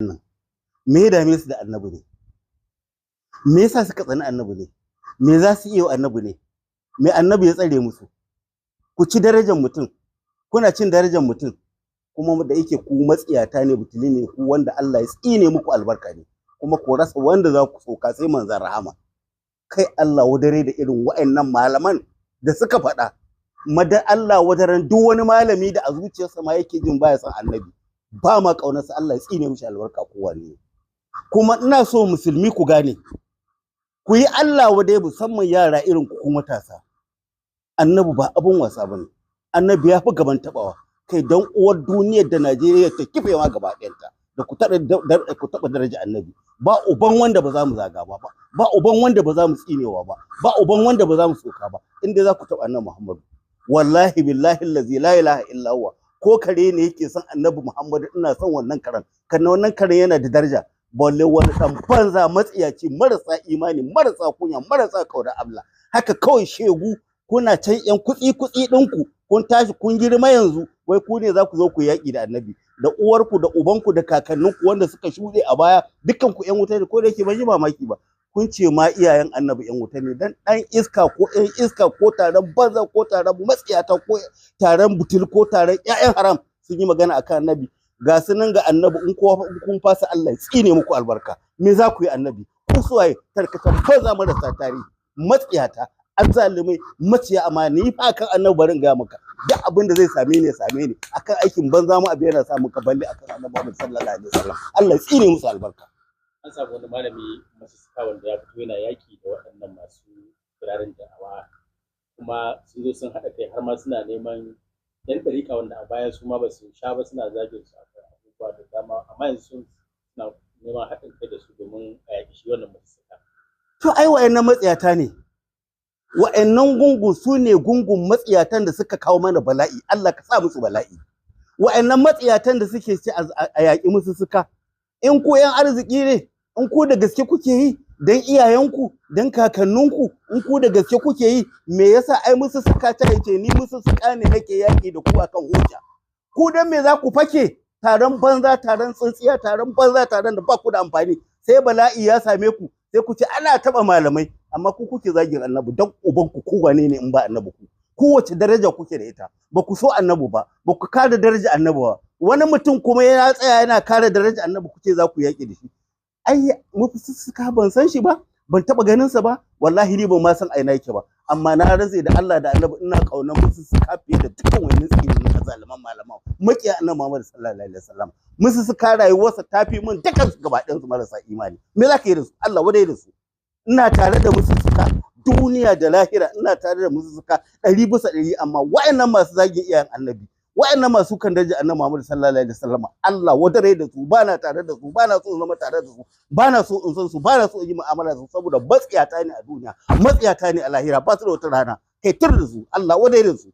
me ya dame su da annabi ne? Me yasa suka tsani annabi ne? Me za su iya wa annabi ne? Me annabi ya tsare musu? Ku ci darajar mutum, kuna cin darajar mutum, kuma da yake ku matsiyata ne, butuli ne ku, wanda Allah ya tsine muku albarka ne, kuma ku rasa wanda za ku soka sai manzon rahama. Kai Allah wadare da irin wa'annan malaman da suka faɗa. Madan Allah wadaran duk wani malami da a zuciyarsa ma yake jin baya son annabi, ba ma ƙaunarsa, Allah ya tsine mishi albarka kowa ne. Kuma ina so musulmi ku gane, ku yi Allah wadai, musamman yara irin ku matasa. Annabi ba abun wasa bane, annabi ya fi gaban tabawa. Kai dan uwar duniyar da Najeriya ta kifewa gaba ɗayanta da ku taɓa daraja annabi. Ba uban wanda ba za mu zaga ba, ba uban wanda ba za mu tsinewa ba, ba uban wanda ba za mu soka ba, inda za ku taɓa annabi Muhammadu. Wallahi billahi allazi la ilaha illa huwa, ko kare ne yake son annabi Muhammadu, ina son wannan karen, kan wannan karen yana da daraja. Balle wani dan banza matsiyaci, marasa imani, marasa kunya, marasa kauda Allah. Haka kawai shegu, kuna can yan kutsi ɗinku, kun tashi kun girma yanzu, wai ku ne za ku zo ku yaƙi da annabi, da uwarku da ubanku da kakanninku wanda suka shuɗe a baya, dukkan ku yan wuta ne, ko da yake ban yi mamaki ba. Kun ce ma iyayen annabi yan wuta ne, dan ɗan iska ko ɗan iska ko taron banza ko taron matsiyata ko taron butul ko taron ƴaƴan haram sun yi magana akan annabi. Ga su nan ga annabi, in kun fasa Allah ya tsine muku albarka. Me za ku yi annabi? Ku suwaye tarkatan banza marasa tarihi, matsiyata, azzalumai, maciya amana. Ni fa kan annabi barin ga maka, duk abin da zai same ni ya same ni, akan aikin banza mu abin yana samu ka balle akan annabi Muhammad sallallahu alaihi wasallam. Allah ya tsine musu albarka. An samu wani malami masu suka wanda ya fito yana yaki da waɗannan masu kirarin da'awa, kuma sun zo sun haɗa kai har ma suna neman yan ɗariƙa wanda a baya su ma ba su sha ba, suna zagin su akan abubuwa da dama, amma yanzu suna neman haɗin kai da su domin a yaƙi shi wannan masu suka. To ai wa'annan matsiyata ne, wa'annan gungun su ne gungun matsiyatan da suka kawo mana bala'i. Allah ka sa musu bala'i. Wa'annan matsiyatan da suke ce a yaƙi musu suka, in ku yan arziki ne, in ku da gaske kuke yi dan iyayenku dan kakanninku, in ku da gaske kuke yi, me yasa ai musu suka ta yace ni musu suka ne nake yaƙi da ku akan hujja? Ku dan me za ku fake taron banza, taron tsintsiya, taron banza, taron da ba ku da amfani, sai bala'i ya same ku sai ku ce ana taɓa malamai, amma ku kuke zagin annabi. Dan ubanku ku wane ne in ba annabi ku? Kowace daraja kuke da ita, ba ku so annabi ba, ba ku kare daraja annabi ba. Wani mutum kuma ya tsaya yana kare daraja annabi, kuke za ku yaƙi da shi. Ai mufissuka ban san shi ba, ban taɓa ganin sa ba, wallahi ni ban ma san aina yake ba, amma na rantse da Allah da annabi ina kaunar mufissuka fiye da dukkan wani tsiri na zaliman malaman makiya annabi Muhammad sallallahu alaihi wasallam. Mufissuka rayuwarsa tafi min dukkan su gaba ɗayan su marasa imani. Me za ka yi da su? Allah wadai da su. Ina tare da mufissuka duniya da lahira, ina tare da mufissuka 100%, amma wa'annan masu zagin iyayen annabi, wa'annan masu kan daraja annabi Muhammad sallallahu alaihi wasallam, Allah wadare da su, bana tare da su, bana so in zama tare da su, bana so in san su, bana so in yi mu'amala da su, saboda matsiyata ne a duniya, matsiyata ne a lahira, ba su da wata rana. Kai tur da su, Allah wadare da su.